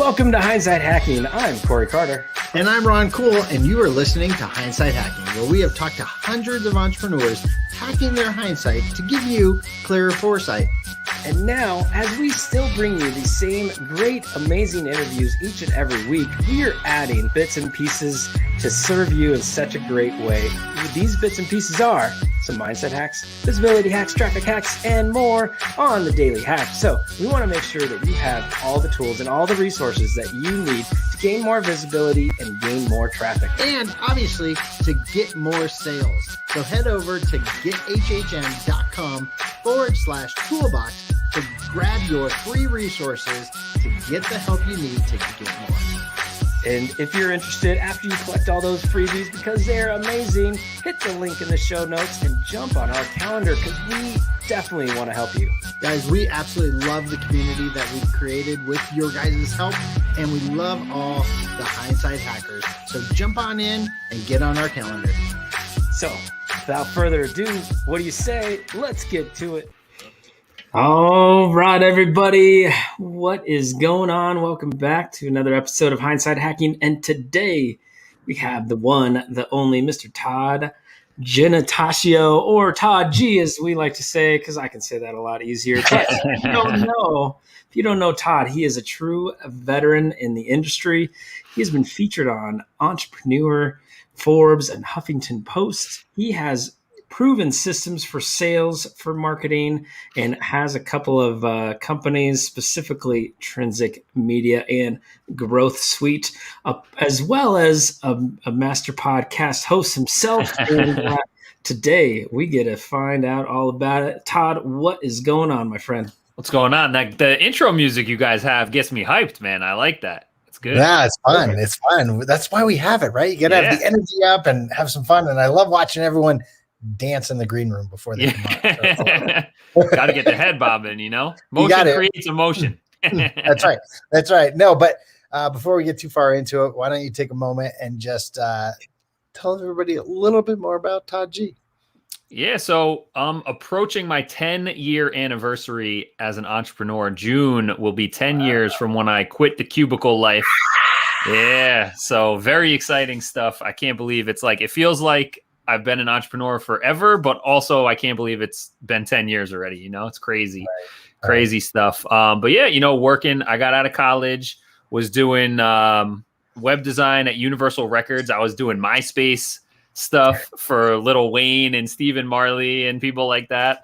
Welcome to Hindsight Hacking. I'm Corey Carter. And I'm Ron Cool, and you are listening to Hindsight Hacking, where we have talked to hundreds of entrepreneurs hacking their hindsight to give you clearer foresight. And now, as we still bring you the same great, amazing interviews each and every week, we are adding bits and pieces to serve you in such a great way. These bits and pieces are some mindset hacks, visibility hacks, traffic hacks, and more on the Daily Hack. So we want to make sure that you have all the tools and all the resources that you need to gain more visibility and gain more traffic. And obviously, to get more sales. So head over to gethhm.com/toolbox to grab your free resources to get the help you need to get more. And if you're interested, after you collect all those freebies, because they're amazing, hit the link in the show notes and jump on our calendar because we definitely want to help you. Guys, we absolutely love the community that we've created with your guys' help, and we love all the hindsight hackers. So jump on in and get on our calendar. So without further ado, what do you say? Let's get to it. All right, everybody. What is going on? Welcome back to another episode of Hindsight Hacking. And today we have the one, the only Mr. Todd Giannattasio, or Todd G, as we like to say, because I can say that a lot easier. But if you don't know Todd, he is a true veteran in the industry. He has been featured on Entrepreneur, Forbes, and Huffington Post. He has proven systems for sales, for marketing, and has a couple of companies, specifically Trinsic Media and Growth Suite, as well as a master podcast host himself. And today we get to find out all about it. Todd, what is going on, my friend? What's going on? The intro music you guys have gets me hyped, man. I like that. It's good. Yeah, it's fun. Okay. It's fun. That's why we have it, right? You got to have the energy up and have some fun. And I love watching everyone dance in the green room before they come on. So. Got to get the head bobbing, Motion creates emotion. That's right. That's right. No, but before we get too far into it, why don't you take a moment and just tell everybody a little bit more about Todd G. Yeah, so I'm approaching my 10-year anniversary as an entrepreneur. June will be 10 years from when I quit the cubicle life. Yeah, so very exciting stuff. I can't believe it feels like I've been an entrepreneur forever, but also I can't believe it's been 10 years already. It's crazy, crazy stuff. But yeah, working, I got out of college, was doing web design at Universal Records. I was doing MySpace stuff for Lil Wayne and Stephen Marley and people like that.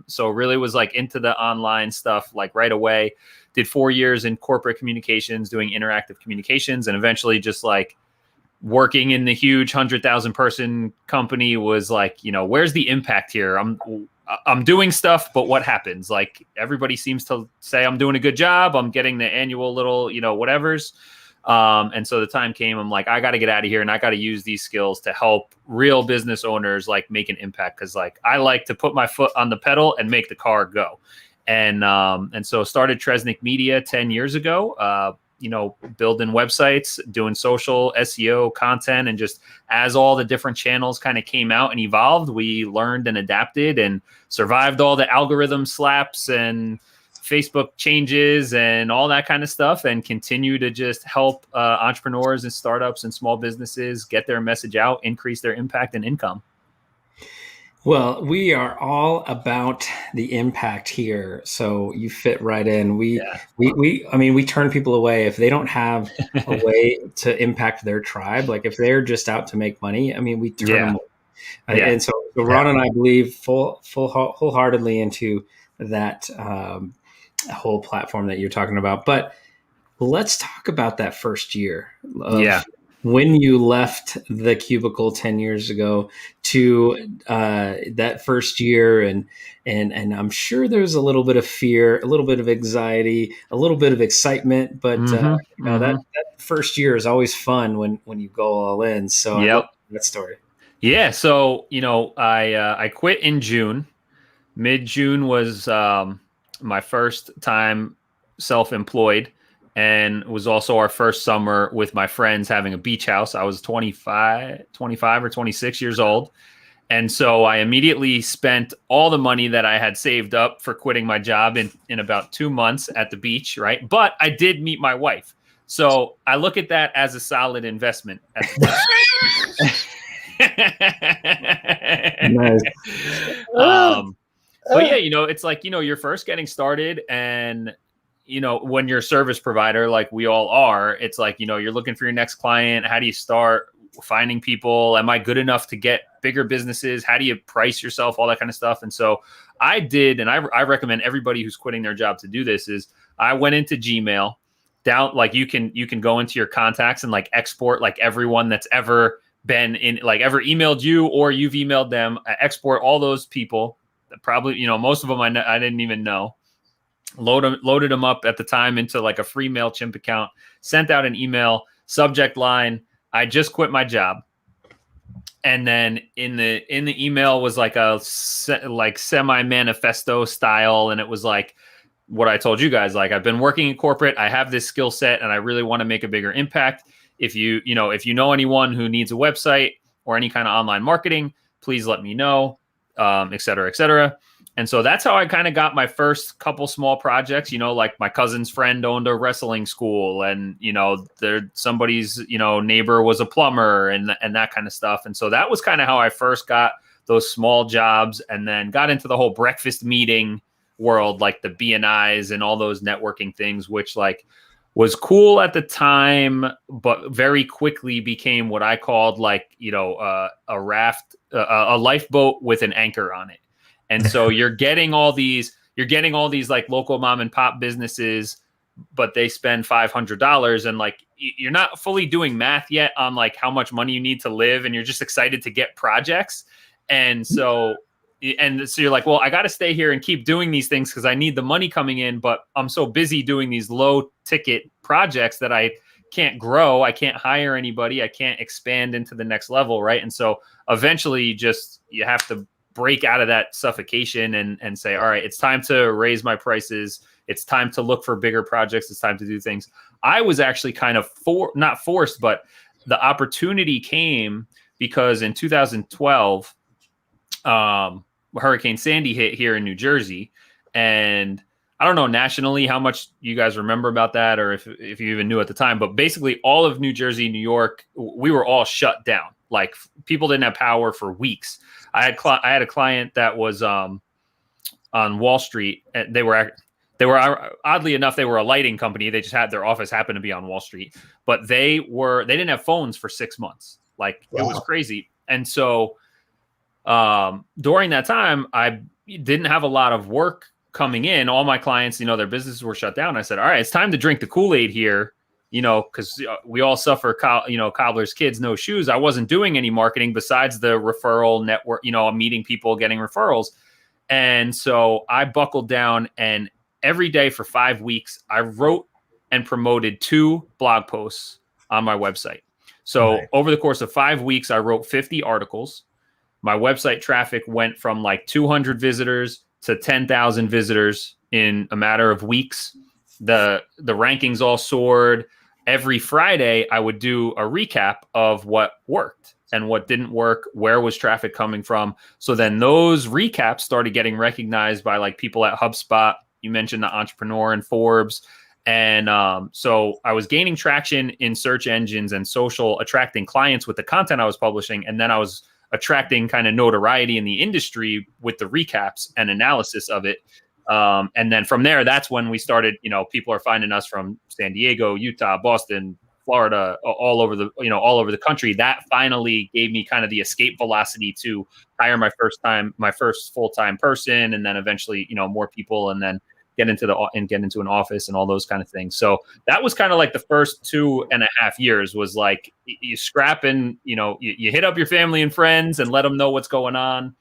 So really was into the online stuff right away. Did 4 years in corporate communications, doing interactive communications, and eventually just working in the huge 100,000 person company was where's the impact here? I'm doing stuff, but what happens? Everybody seems to say I'm doing a good job. I'm getting the annual little, whatevers. And so the time came, I'm I got to get out of here and I got to use these skills to help real business owners make an impact. Cause I like to put my foot on the pedal and make the car go. And so started Trinsic Media 10 years ago, building websites, doing social SEO content, and just as all the different channels kind of came out and evolved, we learned and adapted and survived all the algorithm slaps and Facebook changes and all that kind of stuff, and continue to just help entrepreneurs and startups and small businesses get their message out, increase their impact and income. Well, we are all about the impact here, so you fit right in. We turn people away if they don't have a way to impact their tribe. If they're just out to make money, we turn them away. And so Ron and I believe wholeheartedly into that whole platform that you're talking about. But let's talk about that first year. When you left the cubicle 10 years ago to that first year, and I'm sure there's a little bit of fear, a little bit of anxiety, a little bit of excitement, but that first year is always fun when you go all in. So I love that story. Yeah. So, I quit in June. Mid-June was my first time self-employed. And it was also our first summer with my friends having a beach house. I was 25 or 26 years old. And so I immediately spent all the money that I had saved up for quitting my job in about 2 months at the beach, right? But I did meet my wife. So I look at that as a solid investment. Nice. But yeah, it's like, you're first getting started, and when you're a service provider, like we all are, it's like, you're looking for your next client. How do you start finding people? Am I good enough to get bigger businesses? How do you price yourself? All that kind of stuff. And so I did, and I recommend everybody who's quitting their job to do this, is I went into Gmail down, like you can go into your contacts and like export like everyone that's ever been in, like ever emailed you or you've emailed them, export all those people that probably, most of them I didn't even know. Loaded them up at the time into like a free MailChimp account, sent out an email, subject line, I just quit my job. And then in the email was like a semi manifesto style. And it was like what I told you guys, like I've been working in corporate, I have this skill set, and I really want to make a bigger impact. If you know anyone who needs a website or any kind of online marketing, please let me know, et cetera, et cetera. And so that's how I kind of got my first couple small projects, like my cousin's friend owned a wrestling school, and, somebody's, neighbor was a plumber and that kind of stuff. And so that was kind of how I first got those small jobs, and then got into the whole breakfast meeting world, like the BNIs and all those networking things, which like was cool at the time, but very quickly became what I called like, a raft, a lifeboat with an anchor on it. And so you're getting all these like local mom and pop businesses, but they spend $500, and like you're not fully doing math yet on like how much money you need to live, and you're just excited to get projects. And so you're like, well, I got to stay here and keep doing these things because I need the money coming in, but I'm so busy doing these low ticket projects that I can't grow. I can't hire anybody. I can't expand into the next level. Right. And so eventually you have to break out of that suffocation and say, all right, it's time to raise my prices. It's time to look for bigger projects. It's time to do things. I was actually kind of not forced, but the opportunity came because in 2012, Hurricane Sandy hit here in New Jersey. And I don't know nationally how much you guys remember about that, or if you even knew at the time, but basically all of New Jersey, New York, we were all shut down. Like people didn't have power for weeks. I had a client that was on Wall Street. They were oddly enough, they were a lighting company. They just had their office happened to be on Wall Street, but they didn't have phones for 6 months. Like It was crazy. And so during that time, I didn't have a lot of work coming in. All my clients, their businesses were shut down. I said, all right, it's time to drink the Kool-Aid here. Because we all suffer, cobbler's kids, no shoes. I wasn't doing any marketing besides the referral network, meeting people, getting referrals. And so I buckled down, and every day for 5 weeks, I wrote and promoted 2 blog posts on my website. So over the course of 5 weeks, I wrote 50 articles. My website traffic went from like 200 visitors to 10,000 visitors in a matter of weeks. The rankings all soared. Every Friday, I would do a recap of what worked and what didn't work, where was traffic coming from. So then those recaps started getting recognized by like people at HubSpot. You mentioned the Entrepreneur and Forbes. And so I was gaining traction in search engines and social, attracting clients with the content I was publishing. And then I was attracting kind of notoriety in the industry with the recaps and analysis of it. And then from there, that's when we started, people are finding us from San Diego, Utah, Boston, Florida, all over the country. That finally gave me kind of the escape velocity to hire my first full-time person, and then eventually, more people, and then get into an office and all those kind of things. So that was kind of like the first 2.5 years was like you scrap and, you hit up your family and friends and let them know what's going on.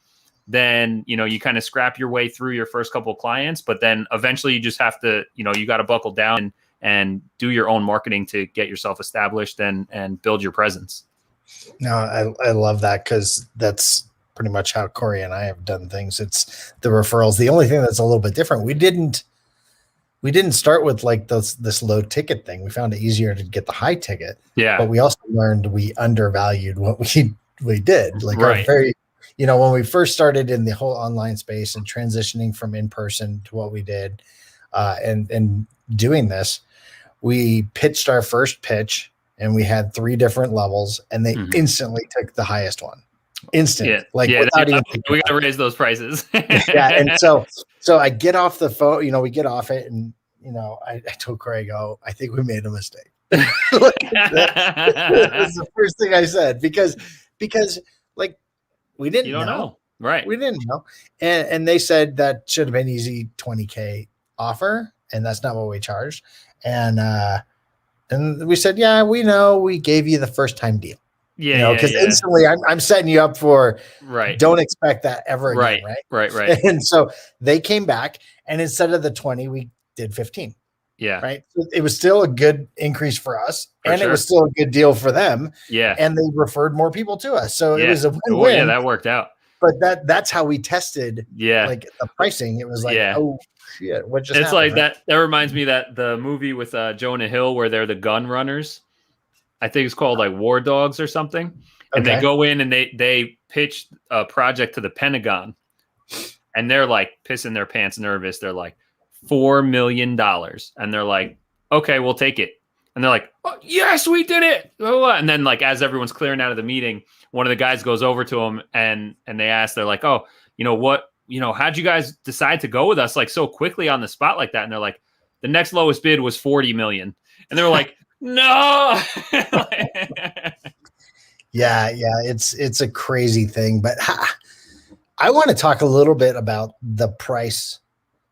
Then, you kind of scrap your way through your first couple of clients, but then eventually you just have to, you got to buckle down and do your own marketing to get yourself established and build your presence. No, I love that, because that's pretty much how Corey and I have done things. It's the referrals. The only thing that's a little bit different, we didn't start with like this low ticket thing. We found it easier to get the high ticket. Yeah. But we also learned we undervalued what we did. Like right. When we first started in the whole online space and transitioning from in-person to what we did, and doing this, we pitched our first pitch, and we had 3 different levels, and they Mhm. instantly took the highest one. Instant, Yeah. like Yeah. without even thinking We got about to raise those prices. it. Yeah, and so I get off the phone. You know, we get off it, and you know, I told Corey, I think we made a mistake. That was the first thing I said because like we didn't You don't know. Right. We didn't know. And they said that should have been easy $20K offer, and that's not what we charged. And we said, yeah, we know we gave you the first time deal. Yeah. You know, because instantly I'm setting you up for right. Don't expect that ever again. Right. And so they came back, and instead of the 20, we did 15. Yeah. Right. So it was still a good increase for us, For and sure. it was still a good deal for them. Yeah. And they referred more people to us. So Yeah. it was a Well, win-win. yeah, that worked out. But that's how we tested like the pricing. It was like, Yeah. oh shit, what just It's happened, like that reminds me that the movie with Jonah Hill where they're the gun runners. I think it's called like War Dogs or something. And they go in and they pitch a project to the Pentagon, and they're like pissing their pants nervous. They're like $4 million. And they're like, okay, we'll take it. And they're like, oh, yes, we did it. And then like, as everyone's clearing out of the meeting, one of the guys goes over to them and they ask, they're like, oh, you know what, how'd you guys decide to go with us like so quickly on the spot like that? And they're like, the next lowest bid was 40 million. And they were like, no. Yeah. It's a crazy thing, but I want to talk a little bit about the price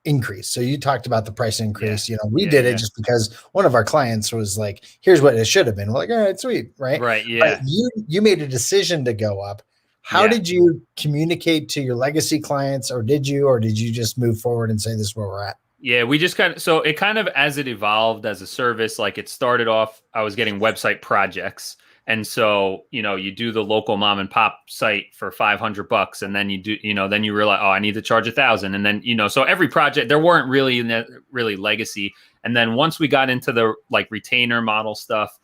increase. So you talked about the price increase. We did it just because one of our clients was like, here's what it should have been. We're like, all right, sweet. Right. Yeah. But you made a decision to go up. How did you communicate to your legacy clients, or did you just move forward and say, this is where we're at? Yeah, we just so it kind of, as it evolved as a service, like it started off, I was getting website projects. And so, you do the local mom and pop site for $500, and then you do, then you realize, oh, I need to charge $1,000. And then, so every project, there weren't really legacy. And then once we got into the like retainer model stuff,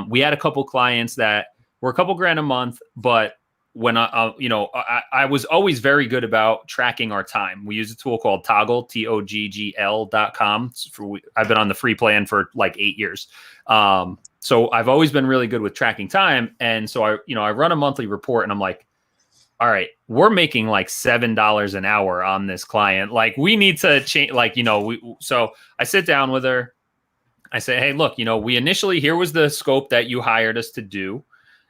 we had a couple clients that were a couple grand a month, but when I was always very good about tracking our time. We use a tool called Toggle, TOGGL.com. I've been on the free plan for like 8 years. So I've always been really good with tracking time. And so I run a monthly report, and I'm like, all right, we're making like $7 an hour on this client. Like we need to change, so I sit down with her. I say, hey, look, here was the scope that you hired us to do.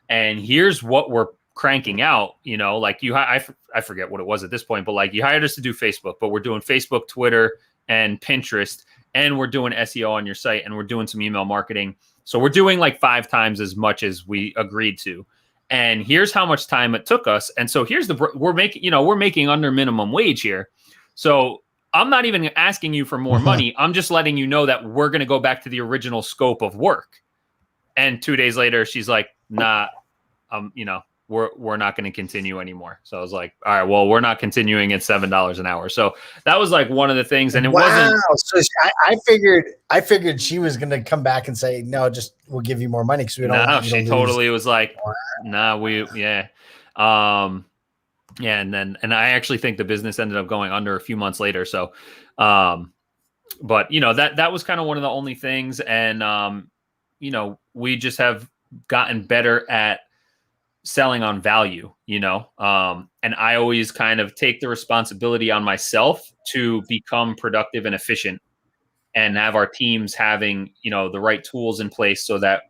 And here's what we're cranking out, I forget what it was at this point, but like you hired us to do Facebook, but we're doing Facebook, Twitter, and Pinterest, and we're doing SEO on your site, and we're doing some email marketing. So we're doing like 5 times as much as we agreed to. And here's how much time it took us. And so we're making under minimum wage here. So I'm not even asking you for more money. I'm just letting you know that we're going to go back to the original scope of work. And 2 days later, she's like, nah, we're not going to continue anymore. So I was like, all right, well, we're not continuing at $7 an hour. So that was like one of the things. And it wasn't. So I figured she was going to come back and say, no, just we'll give you more money because we don't. No, she totally was like, nah, yeah. And I actually think the business ended up going under a few months later. So, but that was kind of one of the only things. And, we just have gotten better at selling on value, and I always kind of take the responsibility on myself to become productive and efficient and have our teams having, the right tools in place so that,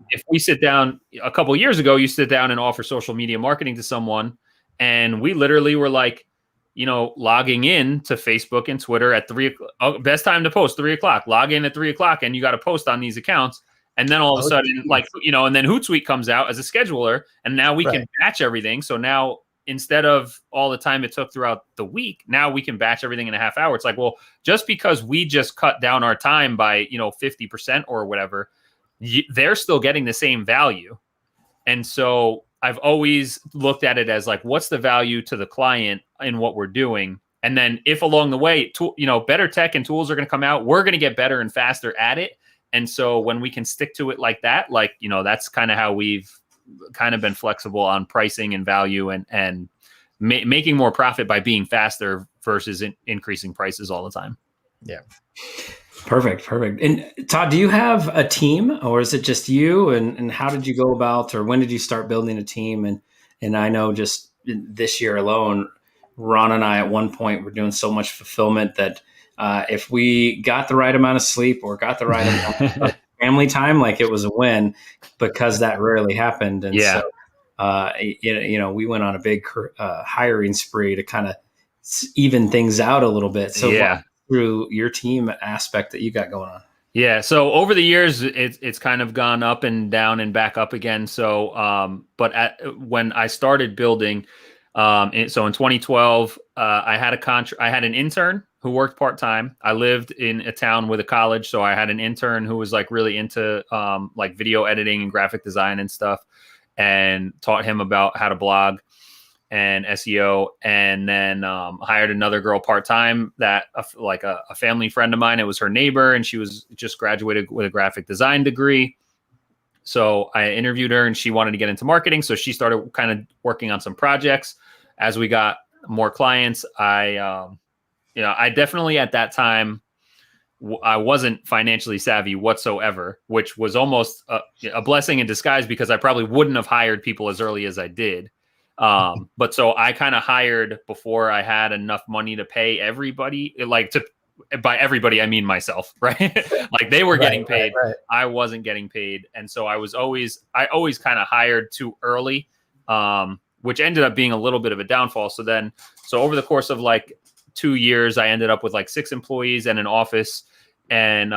if we sit down a couple of years ago, you sit down and offer social media marketing to someone, and we literally were like, logging in to Facebook and Twitter at 3 o'clock, best time to post 3 o'clock, log in at 3 o'clock, and you got to post on these accounts. And then all of a sudden, and then Hootsuite comes out as a scheduler, and now we can batch everything. So now instead of all the time it took throughout the week, now we can batch everything in a half hour. It's like, well, just because we just cut down our time by, 50% or whatever, they're still getting the same value. And so I've always looked at it as like, what's the value to the client in what we're doing? And then if along the way, better tech and tools are going to come out, we're going to get better and faster at it. And so when we can stick to it like that, that's kind of how we've kind of been flexible on pricing and value and making more profit by being faster versus increasing prices all the time. Yeah. Perfect. And Todd, do you have a team, or is it just you? And how did you go about, or when did you start building a team? And I know just this year alone, Ron and I at one point were doing so much fulfillment that if we got the right amount of sleep or got the right amount of family time, like it was a win, because that rarely happened. And Yeah. so, we went on a big hiring spree to kind of even things out a little bit. So Yeah. through your team aspect that you got going on. Yeah. So over the years, it's kind of gone up and down and back up again. So, but when I started building, so in 2012, I had I had an intern who worked part-time. I lived in a town with a college. So I had an intern who was like really into like video editing and graphic design and stuff, and taught him about how to blog and SEO, and then hired another girl part-time that a family friend of mine. It was her neighbor, and she was just graduated with a graphic design degree. So I interviewed her, and she wanted to get into marketing. So she started kind of working on some projects. As we got more clients, I definitely at that time, I wasn't financially savvy whatsoever, which was almost a blessing in disguise, because I probably wouldn't have hired people as early as I did. But so I kind of hired before I had enough money to pay everybody. By everybody, I mean myself, right? Like they were getting paid. Right. I wasn't getting paid. And so I always kind of hired too early, which ended up being a little bit of a downfall. So over the course of like 2 years, I ended up with like 6 employees and an office. And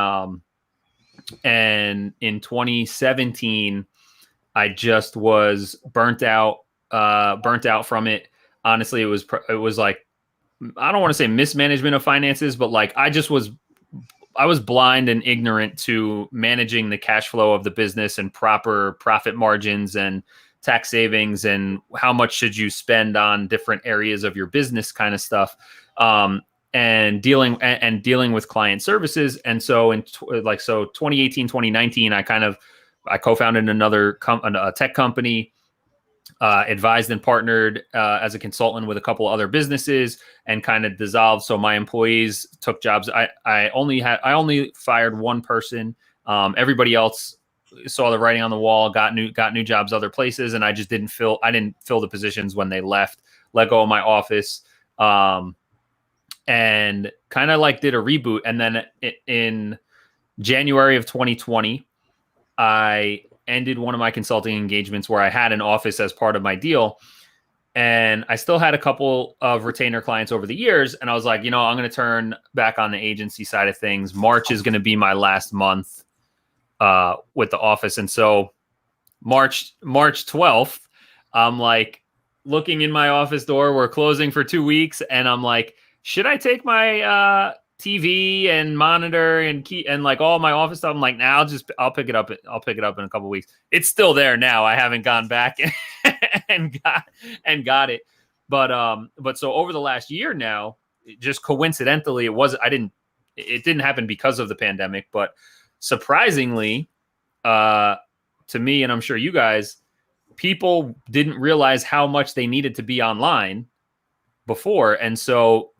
in 2017, I just was burnt out from it. Honestly, it was like, I don't want to say mismanagement of finances, but like I was blind and ignorant to managing the cash flow of the business and proper profit margins and tax savings and how much should you spend on different areas of your business kind of stuff. And dealing with client services. And so 2018, 2019, I co-founded a tech company, advised and partnered as a consultant with a couple other businesses, and kind of dissolved. So my employees took jobs. I only fired one person. Everybody else saw the writing on the wall, got new jobs other places, and I didn't fill the positions when they left. Let go of my office, and kind of like did a reboot. And then in January of 2020, I ended one of my consulting engagements where I had an office as part of my deal. And I still had a couple of retainer clients over the years. And I was like, I'm going to turn back on the agency side of things. March is going to be my last month with the office. And so March 12th, I'm like looking in my office door. We're closing for 2 weeks. And I'm like, should I take my TV and monitor and key and like all my office stuff? I'm like, nah, I'll pick it up. I'll pick it up in a couple of weeks. It's still there now. I haven't gone back and got it. But so over the last year now, just coincidentally, it didn't happen because of the pandemic, but surprisingly, to me, and I'm sure you guys, people didn't realize how much they needed to be online before. And so,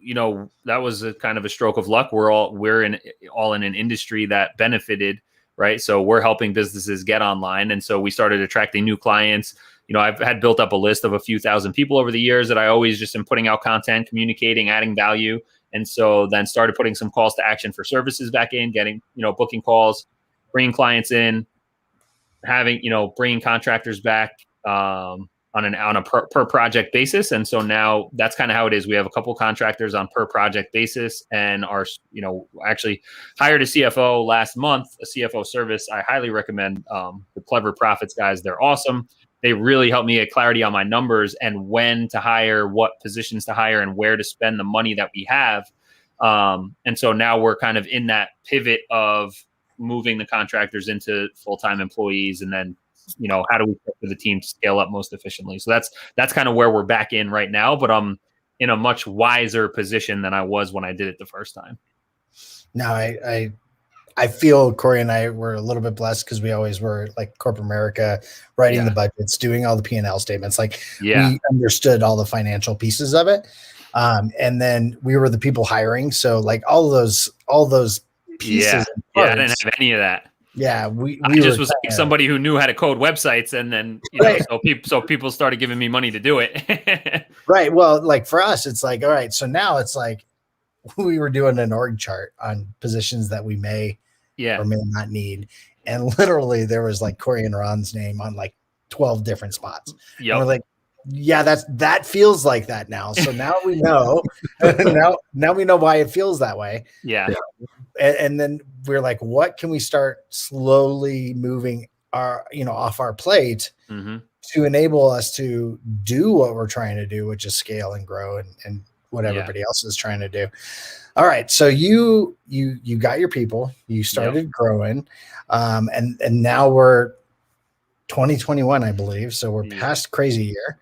that was a kind of a stroke of luck. We're in an industry that benefited, right? So we're helping businesses get online. And so we started attracting new clients. I've had built up a list of a few thousand people over the years that I always just am putting out content, communicating, adding value. And so then started putting some calls to action for services back in, getting, booking calls, bringing clients in, bringing contractors back, on a per project basis. And so now that's kind of how it is. We have a couple contractors on per project basis, and actually hired a CFO last month, a CFO service. I highly recommend the Clever Profits guys. They're awesome. They really helped me get clarity on my numbers and when to hire, what positions to hire, and where to spend the money that we have. And so now we're kind of in that pivot of moving the contractors into full-time employees, and then how do we get the team to scale up most efficiently? So that's kind of where we're back in right now, but I'm in a much wiser position than I was when I did it the first time. No, I feel Corey and I were a little bit blessed because we always were like corporate America, writing the budgets, doing all the P&L statements. Like we understood all the financial pieces of it. And then we were the people hiring. So like all those pieces. Yeah. And Yeah. I parts. didn't have any of that. Yeah, we just was like somebody who knew how to code websites, and then so people started giving me money to do it. Right. Well, like for us, it's like, all right, so now it's like we were doing an org chart on positions that we may or may not need. And literally there was like Corey and Ron's name on like 12 different spots. Yep. And we're like, yeah, that feels like that now. So now we know. now we know why it feels that way. Yeah. And then we're like, what can we start slowly moving off our plate to enable us to do what we're trying to do, which is scale and grow and what everybody else is trying to do. All right. So you got your people, you started growing, and now we're 2021, I believe. So we're past crazy year.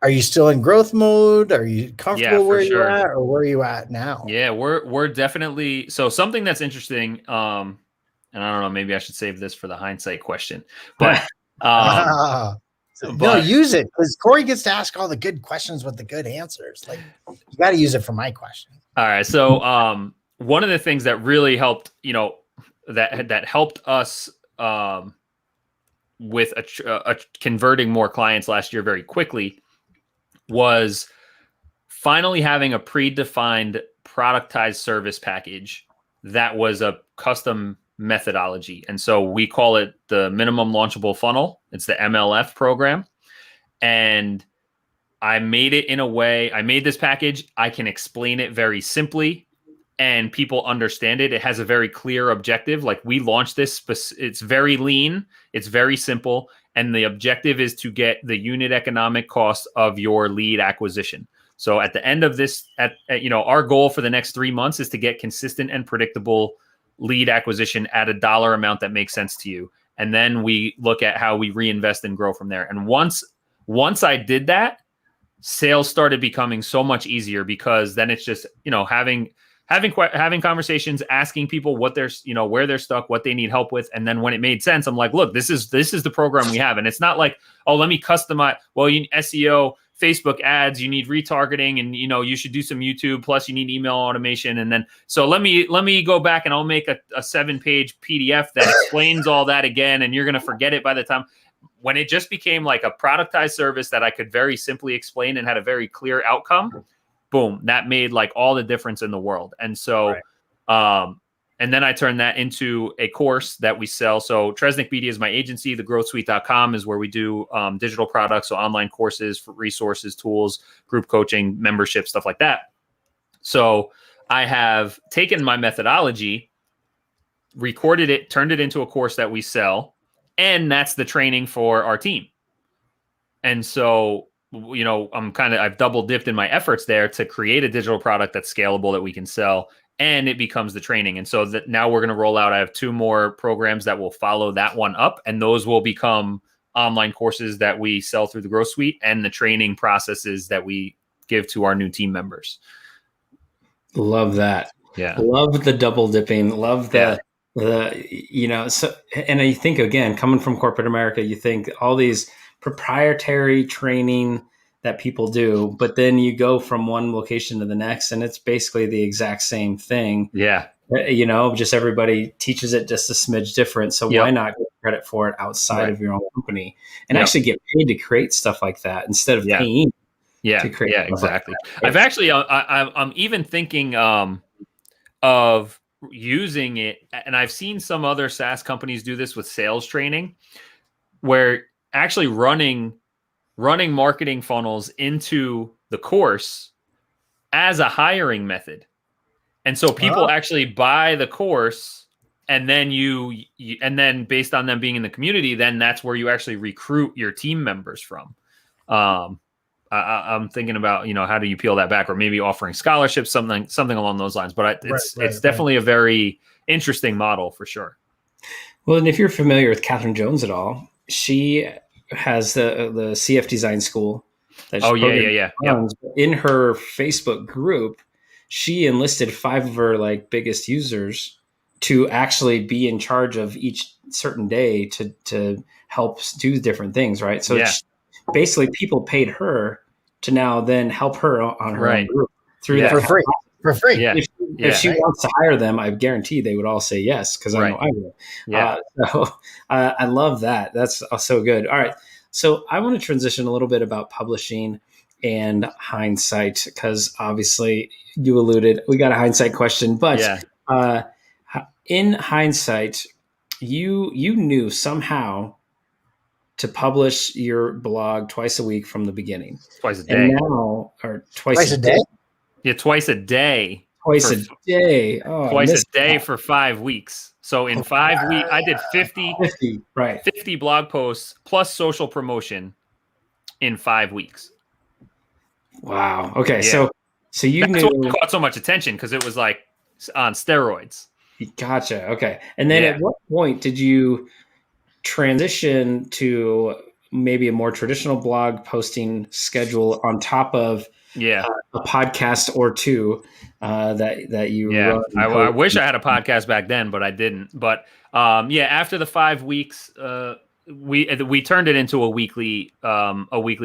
Are you still in growth mode? Are you comfortable where you're at, or where are you at now? Yeah, we're definitely, so something that's interesting. And I don't know, maybe I should save this for the hindsight question, but, no, use it, because Corey gets to ask all the good questions with the good answers. Like, you got to use it for my question. All right. So, one of the things that really helped, that helped us, with converting more clients last year very quickly was finally having a predefined productized service package that was a custom methodology. And so we call it the minimum launchable funnel. It's the MLF program. And I made it in a way, I made this package, I can explain it very simply and people understand it. It has a very clear objective. Like, we launched this, it's very lean, it's very simple. And the objective is to get the unit economic cost of your lead acquisition. So at the end of this, our goal for the next 3 months is to get consistent and predictable lead acquisition at a dollar amount that makes sense to you. And then we look at how we reinvest and grow from there. And once I did that, sales started becoming so much easier, because then it's just, having conversations, asking people what they're, where they're stuck, what they need help with. And then when it made sense, I'm like, look, this is the program we have. And it's not like, oh, let me customize. Well, you need SEO, Facebook ads, you need retargeting, and, you should do some YouTube, plus you need email automation. And then, so let me go back and I'll make a 7-page PDF that explains all that again. And you're going to forget it by the time. When it just became like a productized service that I could very simply explain and had a very clear outcome, boom, that made like all the difference in the world. And so, and then I turned that into a course that we sell. So Tresnick Media is my agency. TheGrowthSuite.com is where we do digital products. So online courses, for resources, tools, group coaching, membership, stuff like that. So I have taken my methodology, recorded it, turned it into a course that we sell. And that's the training for our team. And so, I've double dipped in my efforts there to create a digital product that's scalable, that we can sell, and it becomes the training. And so that now we're going to roll out, I have 2 more programs that will follow that one up, and those will become online courses that we sell through the Growth Suite, and the training processes that we give to our new team members. Love that. Yeah. Love the double dipping. Love the so, and I think, again, coming from corporate America, you think all these proprietary training that people do, but then you go from one location to the next and it's basically the exact same thing. Yeah. Just everybody teaches it just a smidge different. So why not get credit for it outside of your own company and actually get paid to create stuff like that instead of paying to create? Yeah, exactly. Like I've actually, I'm even thinking of using it, and I've seen some other SaaS companies do this with sales training, where actually running marketing funnels into the course as a hiring method. And so people actually buy the course, and then and then based on them being in the community, then that's where you actually recruit your team members from. I'm thinking about, how do you peel that back, or maybe offering scholarships, something along those lines. But it's definitely a very interesting model for sure. Well, and if you're familiar with Catherine Jones at all, she has the CF Design School. That runs. In her Facebook group, she enlisted 5 of her biggest users to actually be in charge of each certain day to help do different things, right? So basically, people paid her to now then help her on her own group through that for free. for free. Yeah. If she wants to hire them, I guarantee they would all say yes, because I know I will. Yeah. So I love that. That's so good. All right. So I want to transition a little bit about publishing and hindsight, because obviously you alluded, we got a hindsight question, but uh, in hindsight, you knew somehow to publish your blog twice a week from the beginning. Twice a day. And now, or twice a day? Yeah, twice a day. Twice a day. Oh, twice a day for 5 weeks. So in 5 weeks, I did 50 blog posts plus social promotion in 5 weeks. Wow. Okay. Yeah. So you That's knew what caught so much attention, because it was like on steroids. Gotcha. Okay. And then at what point did you transition to maybe a more traditional blog posting schedule on top of a podcast or two that you run? I wish I had a podcast back then, but I didn't. But after the 5 weeks, we turned it into a weekly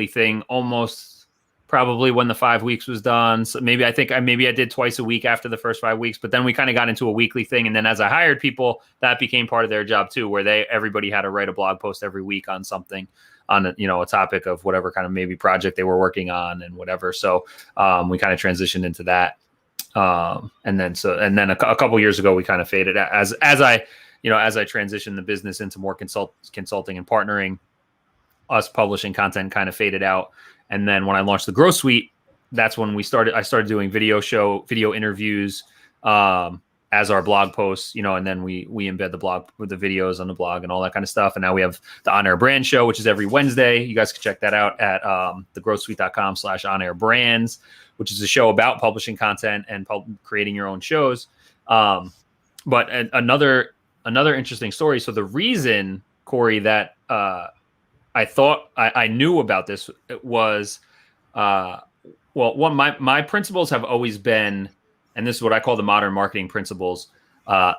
thing, almost probably when the 5 weeks was done. So maybe I did twice a week after the first 5 weeks, but then we kind of got into a weekly thing. And then as I hired people, that became part of their job too, where everybody had to write a blog post every week on something, on a topic of whatever kind of maybe project they were working on and whatever. So we kind of transitioned into that. And then a couple years ago, we kind of faded as I transitioned the business into more consulting and partnering. Us publishing content kind of faded out. And then when I launched the Growth Suite, that's when I started doing video interviews as our blog posts, and then we embed the blog with the videos on the blog and all that kind of stuff. And now we have the On Air Brand Show, which is every Wednesday. You guys can check that out at thegrowthsuite.com/onairbrands, which is a show about publishing content and creating your own shows. But another interesting story. So the reason, Corey, that I thought I knew about this was, my principles have always been, and this is what I call the modern marketing principles.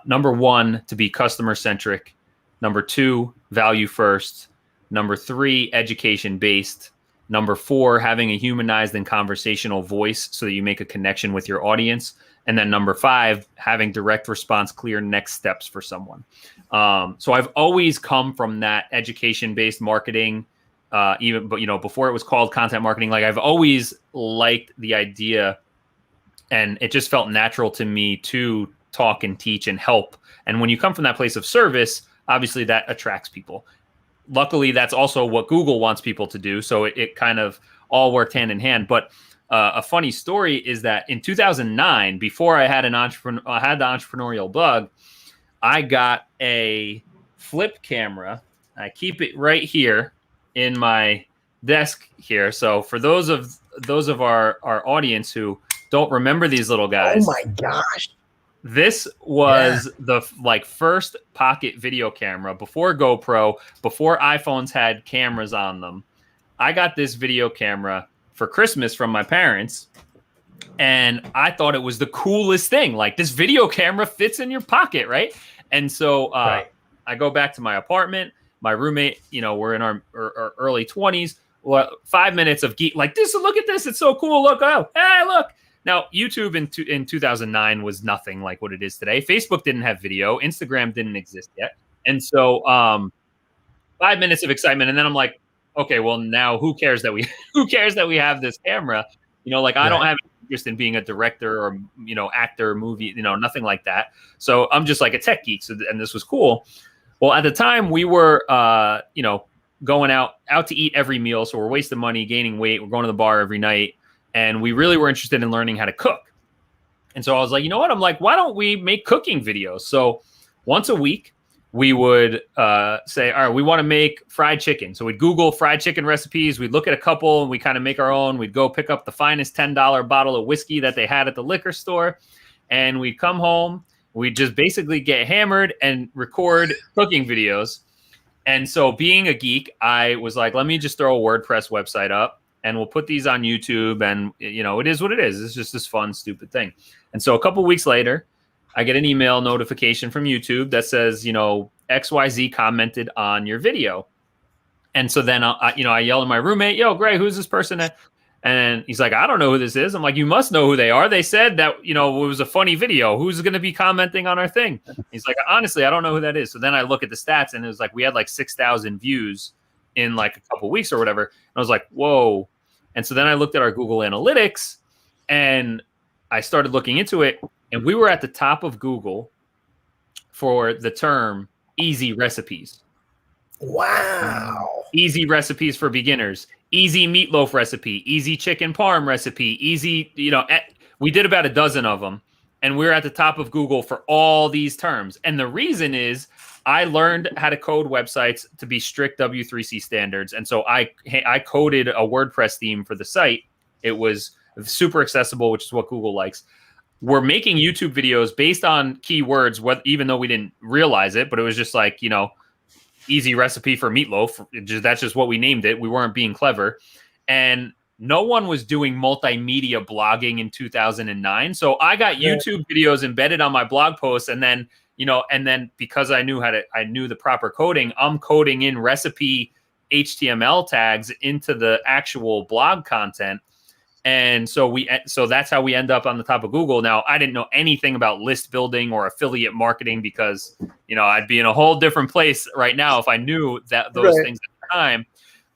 Number one, to be customer centric. Number two, value first. Number three, education based. Number four, having a humanized and conversational voice so that you make a connection with your audience. And then number five, having direct response, clear next steps for someone. So I've always come from that education-based marketing, before it was called content marketing. Like, I've always liked the idea, and it just felt natural to me to talk and teach and help. And when you come from that place of service, obviously that attracts people. Luckily, that's also what Google wants people to do. So it kind of all worked hand in hand. But a funny story is that in 2009, before I had the entrepreneurial bug, I got a flip camera. I keep it right here in my desk here. So for those of our audience who don't remember these little guys, oh my gosh, this was the first pocket video camera before GoPro, before iPhones had cameras on them. I got this video camera for Christmas from my parents, and I thought it was the coolest thing. Like, this video camera fits in your pocket, right? And so I go back to my apartment. My roommate, we're in our early 20s. 5 minutes of geek, like, this. Look at this. It's so cool. Look. Oh, hey, look. Now, YouTube in 2009 was nothing like what it is today. Facebook didn't have video. Instagram didn't exist yet. And so 5 minutes of excitement. And then I'm like, okay, well, now who cares that we have this camera? I don't have interest in being a director or, actor, movie, nothing like that. So I'm just like a tech geek. So, and this was cool. Well, at the time we were, going out to eat every meal. So we're wasting money, gaining weight. We're going to the bar every night. And we really were interested in learning how to cook. And so I was like, you know what? I'm like, why don't we make cooking videos? So once a week, we would say, all right, we want to make fried chicken. So we'd Google fried chicken recipes. We'd look at a couple and we kind of make our own. We'd go pick up the finest $10 bottle of whiskey that they had at the liquor store. And we'd come home. We'd just basically get hammered and record cooking videos. And so, being a geek, I was like, let me just throw a WordPress website up and we'll put these on YouTube. And, it is what it is. It's just this fun, stupid thing. And so a couple weeks later, I get an email notification from YouTube that says, XYZ commented on your video. And so then I yell at my roommate, yo, Gray, who's this person? And he's like, I don't know who this is. I'm like, you must know who they are. They said that, it was a funny video. Who's going to be commenting on our thing? He's like, honestly, I don't know who that is. So then I look at the stats, and it was like, we had like 6,000 views in like a couple weeks or whatever. And I was like, whoa. And so then I looked at our Google Analytics, and I started looking into it, and we were at the top of Google for the term easy recipes. Wow. Easy recipes for beginners, easy meatloaf recipe, easy chicken parm recipe, easy, we did about a dozen of them, and we're at the top of Google for all these terms. And the reason is I learned how to code websites to be strict W3C standards. And so I coded a WordPress theme for the site. It was super accessible, which is what Google likes. We're making YouTube videos based on keywords, even though we didn't realize it, but it was just like, easy recipe for meatloaf. That's just what we named it. We weren't being clever. And no one was doing multimedia blogging in 2009. So I got YouTube videos embedded on my blog posts. And then, because I knew the proper coding, I'm coding in recipe HTML tags into the actual blog content. And so that's how we end up on the top of Google. Now, I didn't know anything about list building or affiliate marketing because, I'd be in a whole different place right now if I knew those things at the time.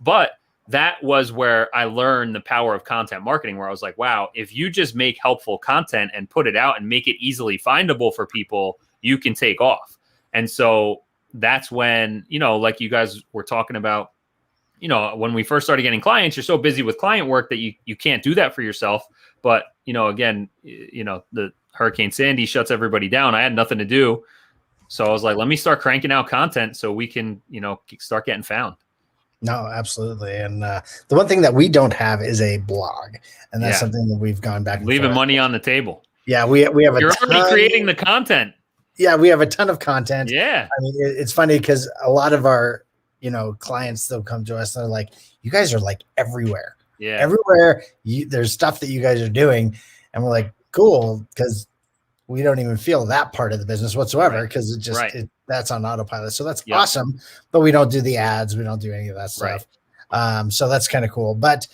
But that was where I learned the power of content marketing, where I was like, wow, if you just make helpful content and put it out and make it easily findable for people, you can take off. And so that's when, like you guys were talking about, when we first started getting clients, you're so busy with client work that you can't do that for yourself. But, again, the Hurricane Sandy shuts everybody down. I had nothing to do. So I was like, let me start cranking out content so we can, start getting found. No, absolutely. And the one thing that we don't have is a blog. And that's something that we've gone back and leaving forth. Money on the table. Yeah, we have You're already creating the content. Yeah, we have a ton of content. Yeah. I mean, it's funny because a lot of our clients, they'll come to us and they're like, you guys are like everywhere. Yeah. Everywhere there's stuff that you guys are doing. And we're like, cool, because we don't even feel that part of the business whatsoever because it just that's on autopilot. So that's awesome. But we don't do the ads. We don't do any of that stuff. So that's kind of cool. But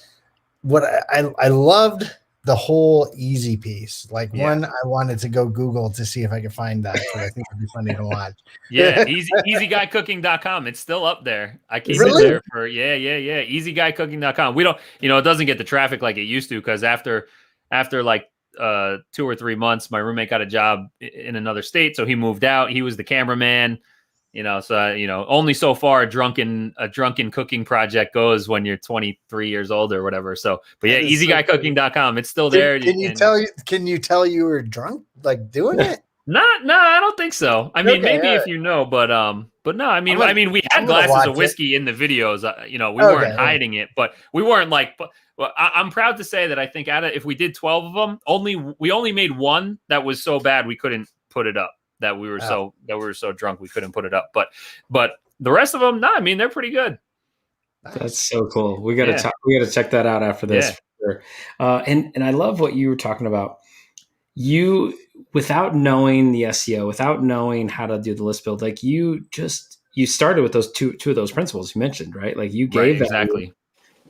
what I loved the whole easy piece. Like one, I wanted to go Google to see if I could find that because I think it'd be funny to watch. Easyguycooking.com. It's still up there. I keep it there for easyguycooking.com. We don't, it doesn't get the traffic like it used to because after like 2 or 3 months, my roommate got a job in another state, so he moved out. He was the cameraman. Only so far a drunken cooking project goes when you're 23 years old or whatever. So, but yeah, easyguycooking.com. It's still there. Can you tell you were drunk, like doing it? No, I don't think so. I mean, maybe if but no, I mean, we had glasses of whiskey in the videos, we weren't hiding it, but we weren't like, well, I'm proud to say that I think if we did 12 of them, we only made one that was so bad we couldn't put it up. That we were so drunk we couldn't put it up, but the rest of them, I mean, they're pretty good. That's so cool. We got to check that out after this. For sure. And I love what you were talking about. You, without knowing the SEO, without knowing how to do the list build, like you started with those two of those principles you mentioned, right? Like you gave exactly,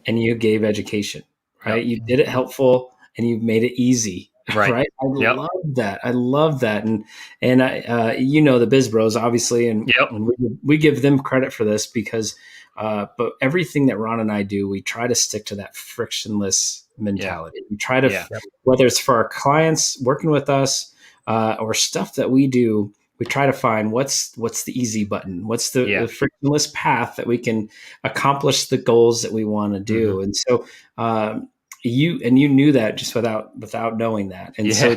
and you gave education, right? Yep. You did it helpful and you made it easy. Right. I love that. I love that. And I, the Biz Bros obviously, and we give them credit for this because, but everything that Ron and I do, we try to stick to that frictionless mentality. We try to, whether it's for our clients working with us, or stuff that we do, we try to find what's the easy button, what's the frictionless path that we can accomplish the goals that we want to do. And so, you knew that just without knowing that. And so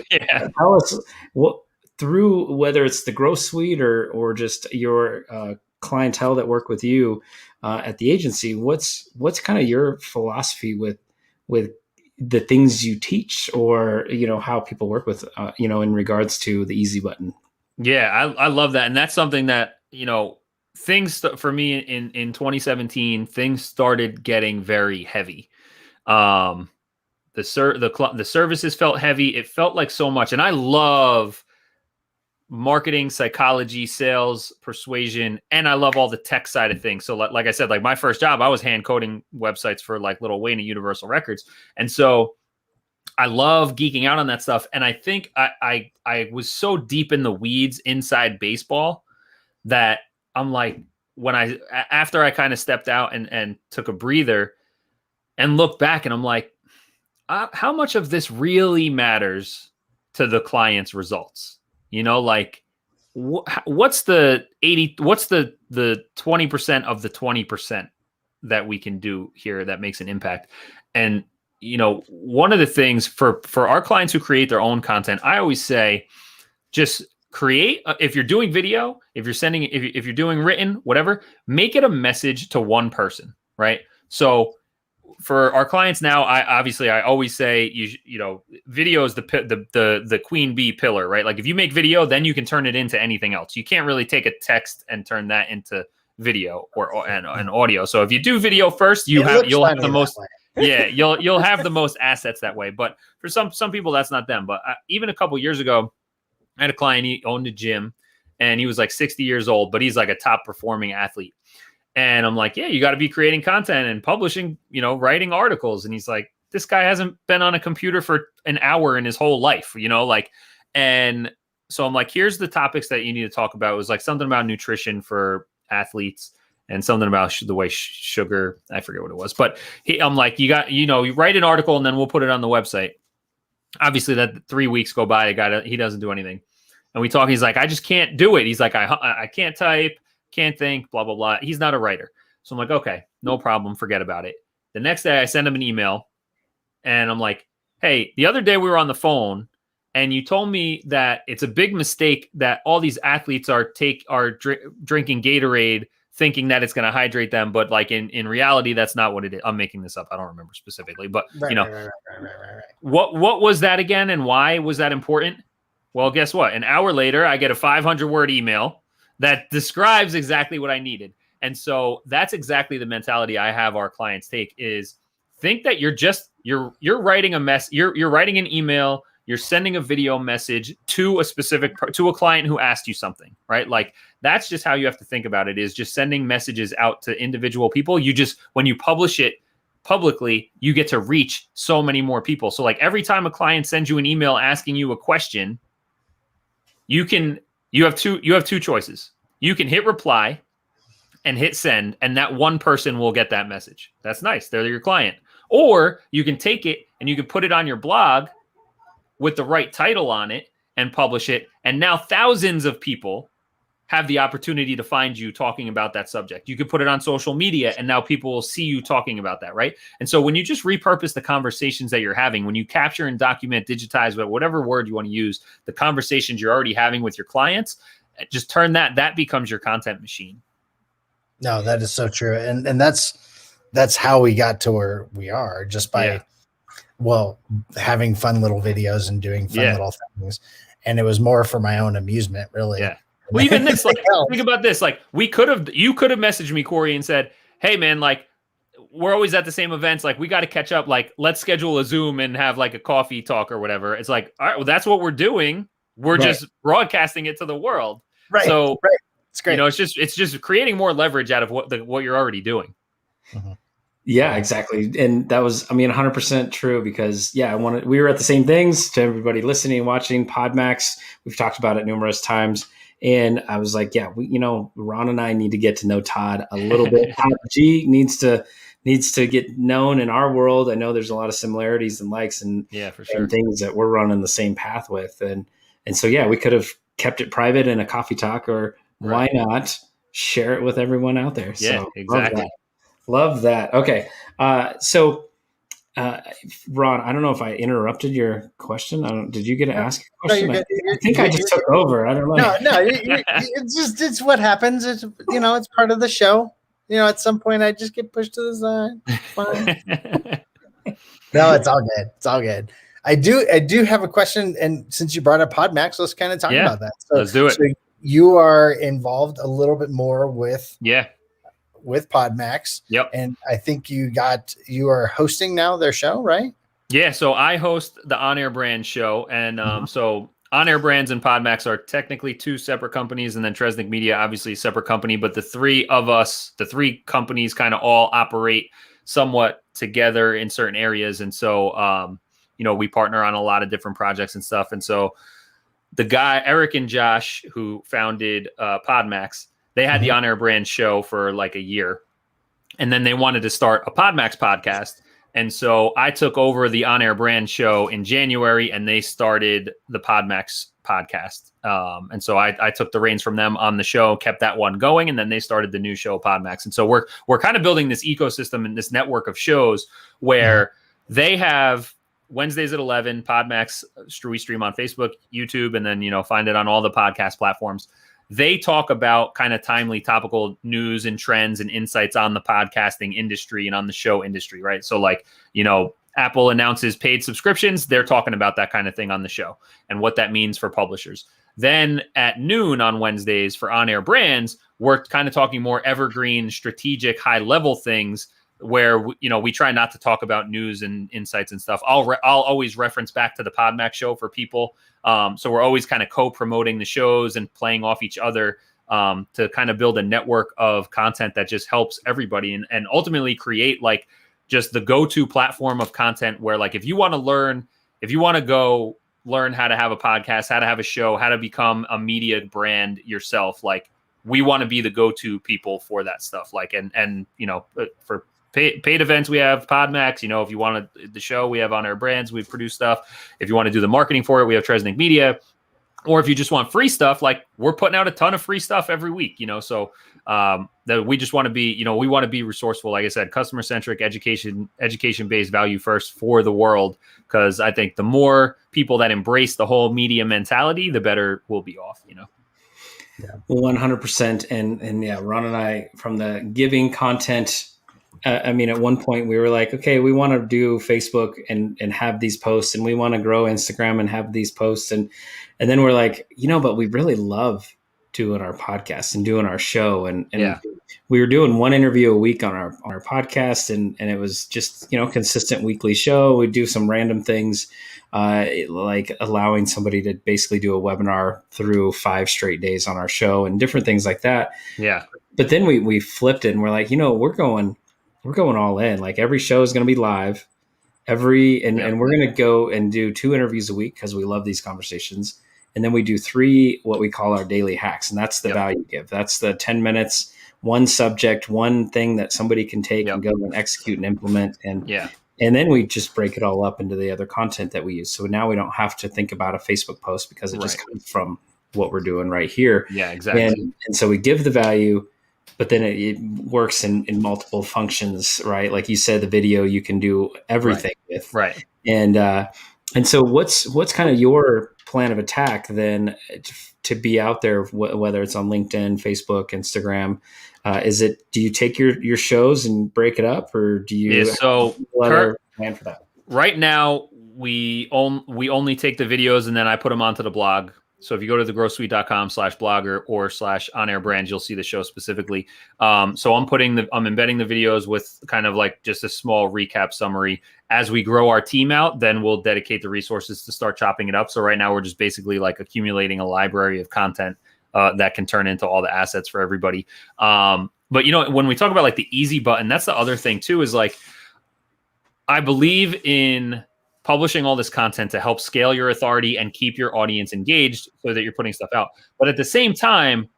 tell us through whether it's the growth suite or just your clientele that work with you at the agency, what's kind of your philosophy with the things you teach or, how people work with, in regards to the easy button. Yeah, I love that. And that's something that, things for me in 2017, things started getting very heavy. The services felt heavy. It felt like so much. And I love marketing, psychology, sales, persuasion, and I love all the tech side of things. So like I said, like my first job, I was hand coding websites for like Lil Wayne and Universal Records. And so I love geeking out on that stuff. And I think I was so deep in the weeds inside baseball that I'm like, after I kind of stepped out and took a breather and looked back, and I'm like, how much of this really matters to the client's results? You know, like what's the 20% of the 20% that we can do here that makes an impact? And, you know, one of the things for our clients who create their own content, I always say, just create, if you're doing video, if you're doing written, whatever, make it a message to one person, right? So for our clients now, I always say, you know, video is the queen bee pillar, right? Like if you make video, then you can turn it into anything else. You can't really take a text and turn that into video or an audio. So if you do video first, you'll have the most, you'll have the most assets that way. But for some people, that's not them. But even a couple years ago, I had a client, he owned a gym and he was like 60 years old, but he's like a top performing athlete. And I'm like, yeah, you got to be creating content and publishing, you know, writing articles. And he's like, this guy hasn't been on a computer for an hour in his whole life, you know, like, and so I'm like, here's the topics that you need to talk about. It was like something about nutrition for athletes and something about the way sugar, I forget what it was, but I'm like, you write an article and then we'll put it on the website. Obviously that 3 weeks go by, he doesn't do anything. And we talk, he's like, I just can't do it. He's like, I can't type, can't think, blah, blah, blah. He's not a writer. So I'm like, okay, no problem. Forget about it. The next day I send him an email and I'm like, hey, the other day we were on the phone and you told me that it's a big mistake that all these athletes are drinking Gatorade thinking that it's going to hydrate them. But like in reality, that's not what it is. I'm making this up. I don't remember specifically, but right. What was that again? And why was that important? Well, guess what? An hour later, I get a 500-word email that describes exactly what I needed. And so that's exactly the mentality I have our clients take, is think that you're writing a mess. You're writing an email, you're sending a video message to a client who asked you something, right? Like that's just how you have to think about it, is just sending messages out to individual people. When you publish it publicly, you get to reach so many more people. So like every time a client sends you an email asking you a question, you have two choices. You can hit reply and hit send, and that one person will get that message. That's nice. They're your client. Or you can take it and you can put it on your blog with the right title on it and publish it. And now thousands of people have the opportunity to find you talking about that subject. You could put it on social media and now people will see you talking about that, right? And so when you just repurpose the conversations that you're having, when you capture and document, digitize, whatever word you want to use, the conversations you're already having with your clients, just turn that becomes your content machine. No, that is so true. And that's how we got to where we are, just by, having fun little videos and doing fun little things. And it was more for my own amusement, really. Yeah. Well, even this, like, think about this. Like, you could have messaged me, Corey, and said, hey, man, like, we're always at the same events. Like, we got to catch up. Like, let's schedule a Zoom and have like a coffee talk or whatever. It's like, all right, well, that's what we're doing. We're just broadcasting it to the world. Right. So, it's great. You know, it's just creating more leverage out of what you're already doing. Mm-hmm. Yeah, exactly. And that was, 100% true, because we were at the same things. To everybody listening and watching Podmax, we've talked about it numerous times. And I was like, Ron and I need to get to know Todd a little bit. Todd G needs to get known in our world. I know there's a lot of similarities and likes and for sure, and things that we're running the same path with. And so, we could have kept it private in a coffee talk, or why not share it with everyone out there? Yeah, so, exactly. Love that. Okay. Ron, I don't know if I interrupted your question. Did you get to ask a question? No, I think I just took over. I don't know. No, it's what happens. It's part of the show. At some point I just get pushed to the side. Fine. No, it's all good. It's all good. I do have a question, and since you brought up Podmax, let's kind of talk about that. So, let's do it. So you are involved a little bit more with Podmax. Yep. And I think you are hosting now their show, right? Yeah. So I host the On Air Brand show. And so On Air Brands and Podmax are technically two separate companies, and then Tresnick Media, obviously a separate company, but the three companies kind of all operate somewhat together in certain areas. And so, we partner on a lot of different projects and stuff. And so the guy, Eric and Josh, who founded Podmax, they had the On Air Brand show for like a year. And then they wanted to start a Podmax podcast. And so I took over the On Air Brand show in January, and they started the Podmax podcast. And so I took the reins from them on the show, kept that one going, and then they started the new show, Podmax. And so we're kind of building this ecosystem and this network of shows where they have Wednesdays at 11, Podmax, we stream on Facebook, YouTube, and then, find it on all the podcast platforms. They talk about kind of timely, topical news and trends and insights on the podcasting industry and on the show industry, right? So like, Apple announces paid subscriptions. They're talking about that kind of thing on the show and what that means for publishers. Then at noon on Wednesdays for On Air Brands, we're kind of talking more evergreen, strategic, high level things where, we try not to talk about news and insights and stuff. I'll always reference back to the Podmax show for people. So we're always kind of co-promoting the shows and playing off each other to kind of build a network of content that just helps everybody and ultimately create like just the go-to platform of content where like if you want to go learn how to have a podcast, how to have a show, how to become a media brand yourself, like we want to be the go-to people for that stuff. Like, and for paid events, we have Podmax. If you want the show, we have On Air Brands. We produce stuff. If you want to do the marketing for it, we have Tresnick Media. Or if you just want free stuff, like we're putting out a ton of free stuff every week. So that we just want to be, we want to be resourceful. Like I said, customer centric, education based, value first for the world. Because I think the more people that embrace the whole media mentality, the better we'll be off. Yeah, 100%. And yeah, Ron and I, from the giving content. At one point we were like, okay, we want to do Facebook and have these posts, and we want to grow Instagram and have these posts. And then we're like, but we really love doing our podcast and doing our show. And we were doing one interview a week on our podcast. And it was just, consistent weekly show. We'd do some random things, like allowing somebody to basically do a webinar through 5 straight days on our show and different things like that. Yeah. But then we flipped it and we're like, we're going all in. Like every show is going to be live and we're going to go and do 2 interviews a week because we love these conversations. And then we do 3, what we call our daily hacks. And that's the value give. That's the 10 minutes, one subject, one thing that somebody can take and go and execute and implement. And then we just break it all up into the other content that we use. So now we don't have to think about a Facebook post because it just comes from what we're doing right here. Yeah, exactly. And so we give the value, but then it works in multiple functions, right? Like you said, the video you can do everything with, right? And so what's kind of your plan of attack then to be out there, whether it's on LinkedIn, Facebook, Instagram? Do you take your shows and break it up, or do you plan for that? Right now, we only take the videos and then I put them onto the blog. So if you go to thegrowsuite.com/blogger or /on-air brands, you'll see the show specifically. So I'm embedding the videos with kind of like just a small recap summary. As we grow our team out, then we'll dedicate the resources to start chopping it up. So right now we're just basically like accumulating a library of content that can turn into all the assets for everybody. But when we talk about like the easy button, that's the other thing too, is like, I believe in publishing all this content to help scale your authority and keep your audience engaged so that you're putting stuff out. But at the same time,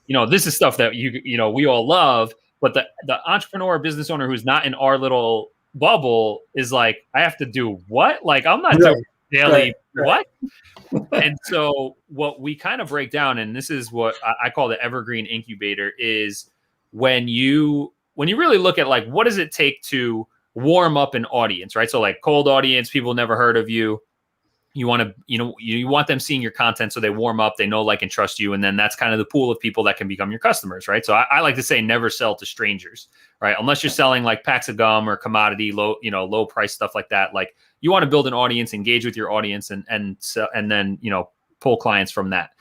this is stuff that we all love, but the entrepreneur or business owner who's not in our little bubble is like, I have to do what? Like, I'm not doing daily what? And so what we kind of break down, and this is what I call the evergreen incubator, is when you really look at like, what does it take to warm up an audience, right? So like cold audience, people never heard of you. You want to, you want them seeing your content so they warm up, they know, like, and trust you. And then that's kind of the pool of people that can become your customers, right? So I like to say never sell to strangers, right? Unless you're selling like packs of gum or commodity, low price stuff like that. Like you want to build an audience, engage with your audience and then, pull clients from that.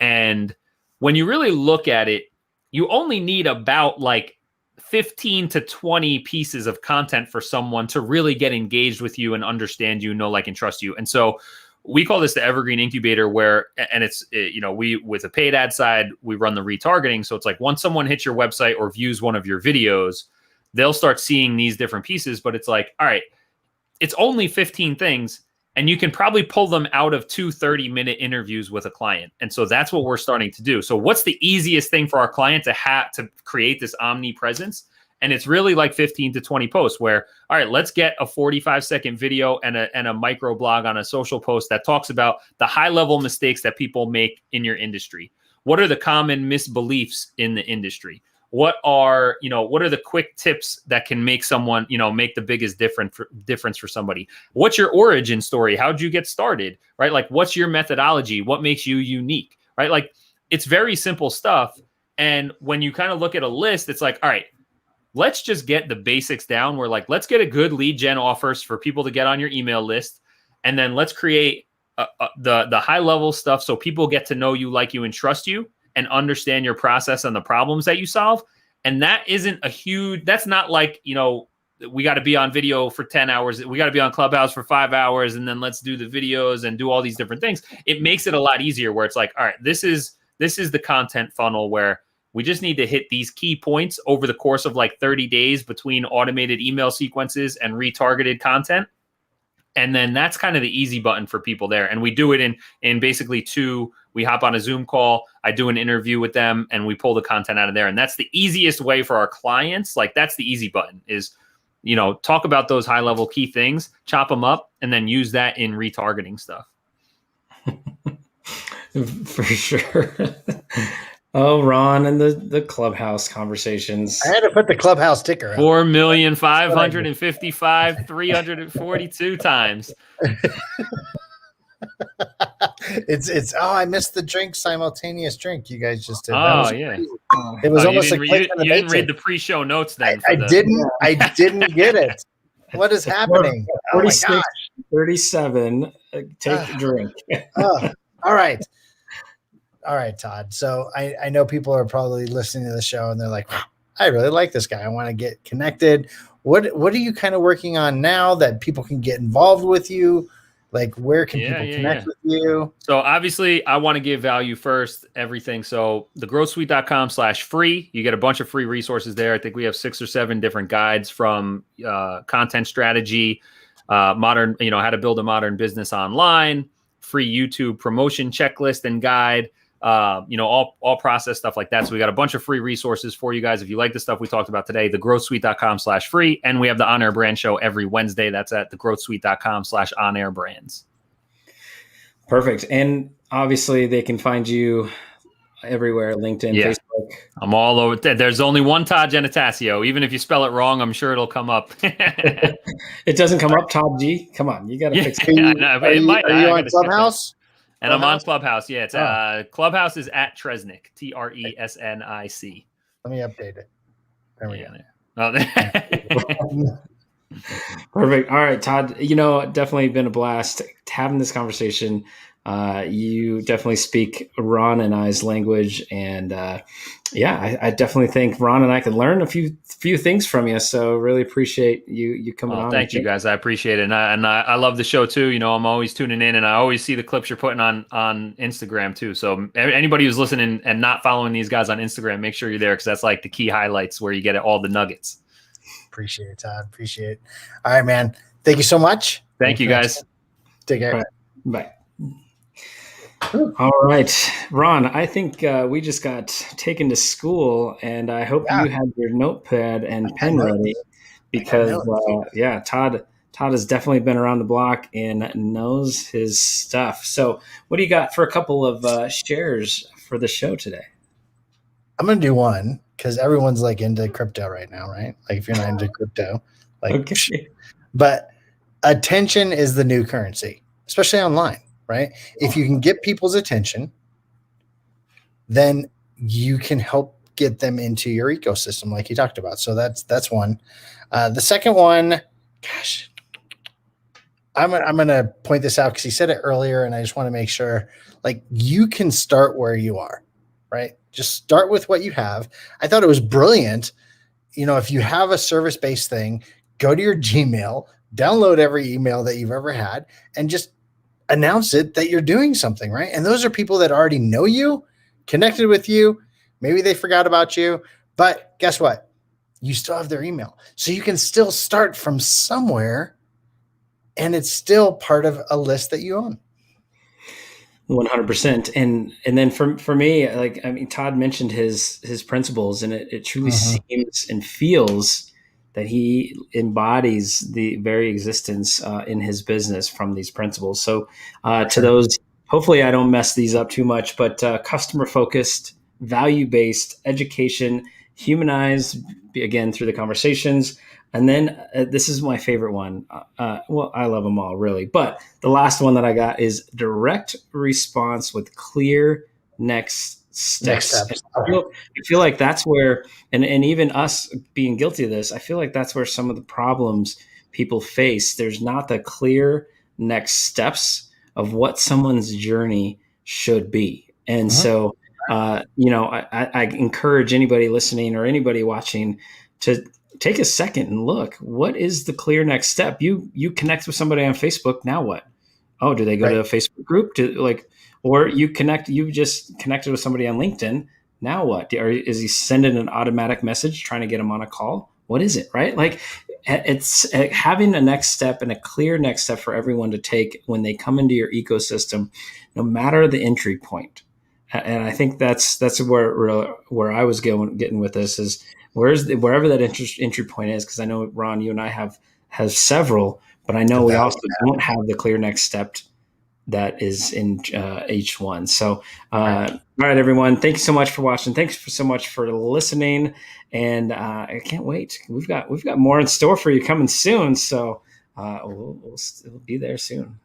And when you really look at it, you only need about like 15 to 20 pieces of content for someone to really get engaged with you and understand you, know, like, and trust you. And so we call this the evergreen incubator, where, and it's, we, with a paid ad side, we run the retargeting. So it's like once someone hits your website or views one of your videos, they'll start seeing these different pieces, but it's like, all right, it's only 15 things, and you can probably pull them out of 2 30-minute interviews with a client. And so that's what we're starting to do. So what's the easiest thing for our client to have to create this omnipresence? And it's really like 15 to 20 posts where, all right, let's get a 45-second video and a micro blog on a social post that talks about the high-level mistakes that people make in your industry. What are the common misbeliefs in the industry? What are the quick tips that can make someone, make the biggest difference for somebody? What's your origin story? How'd you get started? Right? Like, what's your methodology? What makes you unique? Right? Like, it's very simple stuff. And when you kind of look at a list, it's like, all right, let's just get the basics down. We're like, let's get a good lead gen offers for people to get on your email list. And then let's create the high level stuff so people get to know you, like you, and trust you, and understand your process and the problems that you solve. And that isn't that's not like, we got to be on video for 10 hours. We got to be on Clubhouse for 5 hours. And then let's do the videos and do all these different things. It makes it a lot easier where it's like, all right, this is the content funnel where we just need to hit these key points over the course of like 30 days between automated email sequences and retargeted content. And then that's kind of the easy button for people there. And we do it in basically we hop on a Zoom call, I do an interview with them, and we pull the content out of there. And that's the easiest way for our clients. Like, that's the easy button is, talk about those high level key things, chop them up, and then use that in retargeting stuff. For sure. Oh, Ron and the Clubhouse conversations. I had to put the Clubhouse ticker up. 4,555,342 times. It's I missed the simultaneous drink you guys just did. Oh yeah, it was almost like you didn't read the pre-show notes then. I didn't get it. What is happening? 46, 37. Take a drink. All right, Todd. So I know people are probably listening to the show and they're like, I really like this guy. I want to get connected. What are you kind of working on now that people can get involved with you? Like, where can people connect with you? So obviously I want to give value first, everything. So thegrowthsuite.com/free, you get a bunch of free resources there. I think we have 6 or 7 different guides from content strategy, modern, how to build a modern business online, free YouTube promotion checklist and guide, all process stuff like that. So we got a bunch of free resources for you guys. If you like the stuff we talked about today, thegrowthsuite.com/free. And we have the On Air Brand Show every Wednesday. That's at thegrowthsuite.com/onairbrands. Perfect. And obviously they can find you everywhere, LinkedIn, Facebook. I'm all over. There's only one Todd Giannattasio. Even if you spell it wrong, I'm sure it'll come up. It doesn't come up, Todd G. Come on, you got to fix it. Are you on Clubhouse? And I'm on Clubhouse. Yeah, it's Clubhouse is at Tresnick, TRESNIC. Let me update it. There we go. Perfect. All right, Todd. Definitely been a blast having this conversation. You definitely speak Ron and I's language, and I definitely think Ron and I can learn a few things from you. So really appreciate you coming on. Thank you guys. I appreciate it, and I love the show too. I'm always tuning in, and I always see the clips you're putting on Instagram too. So anybody who's listening and not following these guys on Instagram, make sure you're there because that's like the key highlights where you get all the nuggets. Appreciate it, Todd. Appreciate it. All right, man. Thank you so much. Thank you, guys. Take care. Right. Bye. All right, Ron, I think we just got taken to school, and I hope you have your notepad and pen ready because, Todd has definitely been around the block and knows his stuff. So what do you got for a couple of shares for the show today? I'm going to do one because everyone's like into crypto right now, right? Like if you're not into crypto, okay. But attention is the new currency, especially online. Right? If you can get people's attention, then you can help get them into your ecosystem like you talked about. So that's one. The second one, gosh, I'm going to point this out because he said it earlier and I just want to make sure like you can start where you are, right? Just start with what you have. I thought it was brilliant. If you have a service-based thing, go to your Gmail, download every email that you've ever had and just announce it that you're doing something, right? And those are people that already know you, connected with you. Maybe they forgot about you, but guess what? You still have their email. So you can still start from somewhere, and it's still part of a list that you own. 100%. And then for me, like, I mean, Todd mentioned his principles, and it truly seems and feels that he embodies the very existence in his business from these principles. So to those, hopefully I don't mess these up too much, but customer focused, value-based, education, humanized, again, through the conversations. And then this is my favorite one. Well, I love them all, really. But the last one that I got is direct response with clear next steps. I feel like that's where, and even us being guilty of this, I feel like that's where some of the problems people face. There's not the clear next steps of what someone's journey should be. And so, I encourage anybody listening or anybody watching to take a second and look, what is the clear next step? You connect with somebody on Facebook. Now what? Oh, do they go to a Facebook group? Or you just connected with somebody on LinkedIn. Now what? Is he sending an automatic message trying to get him on a call? What is it? Right? Like, it's having a next step and a clear next step for everyone to take when they come into your ecosystem, no matter the entry point. And I think that's where I was getting with this is wherever that entry point is, because I know, Ron, you and I have several, but I know we also don't have the clear next step that is in each one. So, all right, everyone, thank you so much for watching. Thanks so much for listening, and I can't wait. We've got more in store for you coming soon. So we'll be there soon.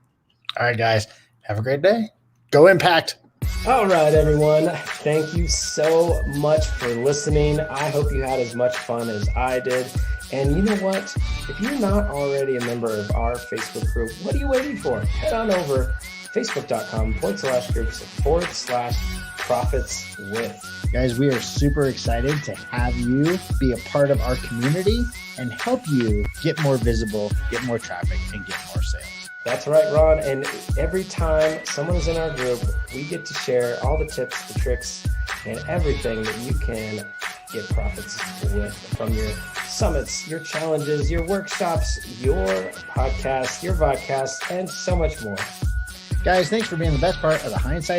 All right, guys, have a great day. Go Impact. All right, everyone. Thank you so much for listening. I hope you had as much fun as I did. And you know what? If you're not already a member of our Facebook group, what are you waiting for? Head on over facebook.com/groups/profits with. Guys, we are super excited to have you be a part of our community and help you get more visible, get more traffic, and get more sales. That's right, Ron. And every time someone is in our group, we get to share all the tips, the tricks, and everything that you can get profits with from your summits, your challenges, your workshops, your podcast, your vodcast, and so much more. Guys, thanks for being the best part of the Hindsight